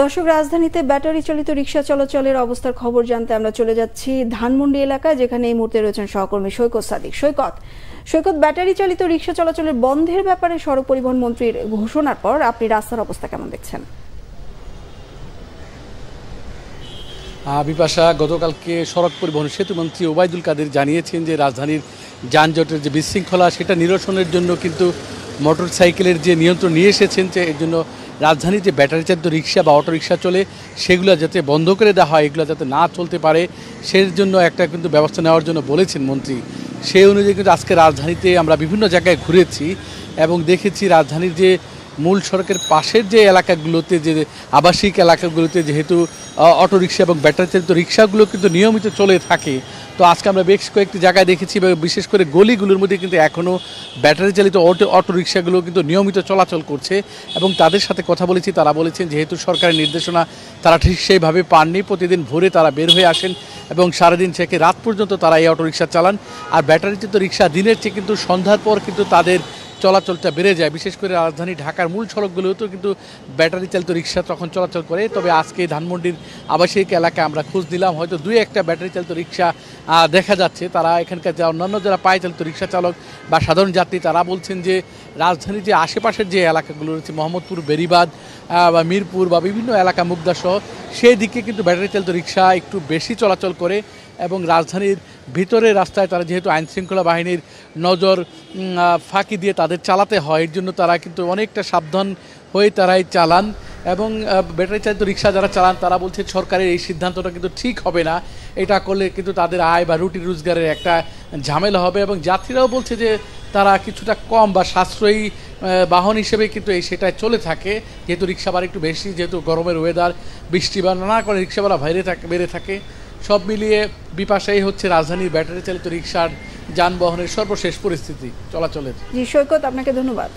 দর্শক, রাজধানীতে ব্যাটারি চালিত রিকশা চলাচলের অবস্থার খবর জানতে আমরা চলে যাচ্ছি ধানমন্ডি এলাকায়, যেখানে এই মুহূর্তে রয়েছেন সহকর্মী সৈকত সাদিক। সৈকত, ব্যাটারি চালিত রিকশা চলাচলের বন্ধের ব্যাপারে সড়ক পরিবহন মন্ত্রীর ঘোষণার পর আপনি রাস্তার অবস্থা কেমন দেখছেন? বিপাশা, গতকালকে সড়ক পরিবহন সেতুমন্ত্রী ওবায়দুল কাদের জানিয়েছেন যে রাজধানীর যানজটের যে বিশৃঙ্খলা সেটা নিরসনের জন্য কিন্তু মোটর সাইকেলের যে নিয়ন্ত্রণ নিয়ে এসেছেন, যে এর জন্য রাজধানীর যে ব্যাটারি চালিত রিক্সা বা অটো রিক্সা চলে সেগুলো যাতে বন্ধ করে দেওয়া হয়, এগুলো যাতে না চলতে পারে সেই জন্য একটা কিন্তু ব্যবস্থা নেওয়ার জন্য বলেছেন মন্ত্রী। সেই অনুযায়ী কিন্তু আজকে রাজধানীতে আমরা বিভিন্ন জায়গায় ঘুরেছি এবং দেখেছি রাজধানীর যে মূল সড়কের পাশের যে এলাকাগুলোতে, যে আবাসিক এলাকাগুলোতে যেহেতু অটোরিকশা এবং ব্যাটারি চালিত রিক্সাগুলো কিন্তু নিয়মিত চলে থাকে, তো আজকে আমরা বেশ কয়েকটি জায়গায় দেখেছি, বিশেষ করে গলিগুলোর মধ্যে কিন্তু এখনও ব্যাটারি চালিত অটোরিকশাগুলো কিন্তু নিয়মিত চলাচল করছে। এবং তাদের সাথে কথা বলেছি, তারা বলেছেন যেহেতু সরকারের নির্দেশনা তারা ঠিক সেইভাবে পাননি, প্রতিদিন ভোরে তারা বের হয়ে আসেন এবং সারাদিন থেকে রাত পর্যন্ত তারা এই অটোরিকশা চালান। আর ব্যাটারি চালিত রিক্সা দিনের চেয়ে কিন্তু সন্ধ্যার পর কিন্তু তাদের চলাচলটা বেড়ে যায়। বিশেষ করে রাজধানী ঢাকার মূল সড়কগুলোতেও কিন্তু ব্যাটারি চালিত রিক্সা তখন চলাচল করে। তবে আজকে ধানমন্ডির আবাসিক এলাকায় আমরা খোঁজ দিলাম, হয়তো দুই একটা ব্যাটারি চালিত রিক্সা দেখা যাচ্ছে। তারা এখানকার যে অন্যান্য যারা পায়ে চালিত রিক্সা চালক বা সাধারণ যাত্রী, তারা বলছেন যে রাজধানীর যে আশেপাশের যে এলাকাগুলো রয়েছে, মোহাম্মদপুর, বেরিবাদ বা মিরপুর বা বিভিন্ন এলাকা, মুগদাসহ, সেই দিকে কিন্তু ব্যাটারি চালিত রিক্সা একটু বেশি চলাচল করে। এবং রাজধানীর ভিতরের রাস্তায় তারা যেহেতু আইনশৃঙ্খলা বাহিনীর নজর ফাঁকি দিয়ে তাদের চালাতে হয়, এর জন্য তারা কিন্তু অনেকটা সাবধান হয়ে তারাই চালান। এবং ব্যাটারি চালিত রিক্সা যারা চালান তারা বলছে সরকারের এই সিদ্ধান্তটা কিন্তু ঠিক হবে না, এটা করলে কিন্তু তাদের আয় বা রুটি রোজগারের একটা ঝামেলা হবে। এবং যাত্রীরাও বলছে যে তারা কিছুটা কম বা সাশ্রয়ী বাহন হিসেবে কিন্তু সেটাই চলে থাকে, যেহেতু রিক্সা ভাড়া একটু বেশি, যেহেতু গরমের ওয়েদার, বৃষ্টি বা নানা করে রিক্সা ভাড়া বেড়ে থাকে। সব মিলিয়ে বিপাশাই হচ্ছে রাজধানীর ব্যাটারি চালিত রিক্সার যানবাহনের সর্বশেষ পরিস্থিতি চলাচলের। জি সৈকত, আপনাকে ধন্যবাদ।